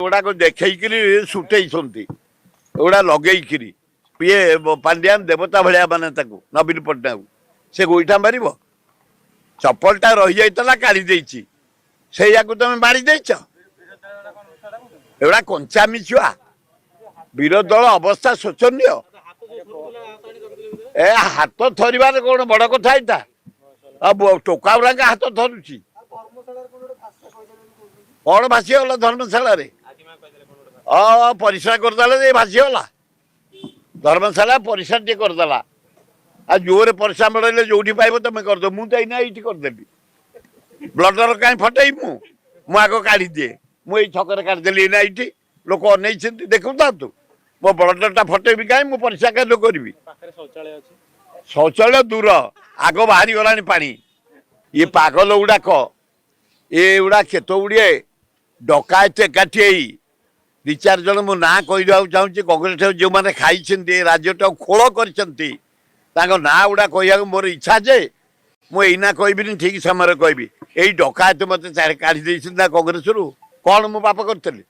गुड़ाक देखी सुटेई एगुड़ा लगे ये पांड्यान देवता भाया माने नवीन पट्टनायक से गोईठा मार चप्पलटा रही जाता काढ़ी देती से तुम बाड़ी देच एगुड़ा कंचामी छुआ विरोधी दल अवस्था शोचनीय ए हाथ थरबार कौन बड़ कथा यहाँ टोका गुरा हाथ थरुची कौन भासीगला धर्मशाला परिश्रा करदे भासीगला धर्मशाला परिश्रा टे करदेला आ जोरे परिश्रा बढ़े जो पाइब तुम करद मुझे ये करदेली ब्लडर कहीं फटे मुझ काढ़ी दिए मुझे छक काढ़ीदेली ना ये लोक अन देखु था मो ब्लडरटा फटेबी कहीं मुझे परिश्रा क्या करी शौचालय दूर आग बाहरी गला पा ये पागल गुड़ाक ये गुड़ा केत गुड़े डकायत एकाठी दि चार जन मो ना कहीदा चाहूँगी कांग्रेस जो मैंने खाई राज्यटा खोल कर ना गुड़ा कह मोर इच्छा जे मुझे कहबी ठीक समय कहबी यही डकायत मत काढ़ी दे कांग्रेस रु कौन मो पाप करी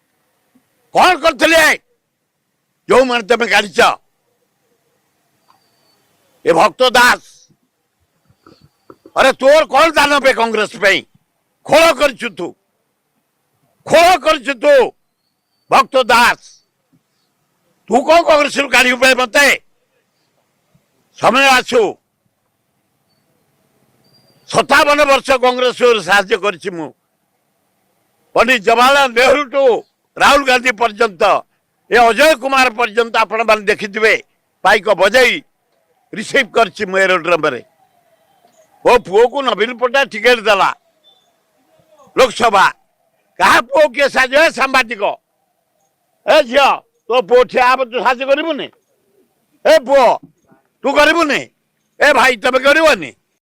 कौन करी जो मैंने तुम काढ़ीच ये भक्त दास अरे तोर कौन दान पे कांग्रेस पे खोल कर तू भक्त दास तू कौन कांग्रेस काढ़ी मत समय आसु 57 वर्ष कांग्रेस साहाଯ୍य करिछि मु पंडित जवाहरलाल नेहरू टू राहुल गांधी पर्यंत ये अजय कुमार पर्यंत आपण मान देखिथिबे पाइक बजाई रिसीव करछि मु एरोड्रम रे वो पुओ को नवीन पट्टनायक टिकेट देला लोकसभा कहा पुओ के साजे सांबादिक ए झियो तो पुओ ठिया तू साहाଯ୍य करिबुनी ए पुओ तू करिबुनी ए भाई तबे करिबनी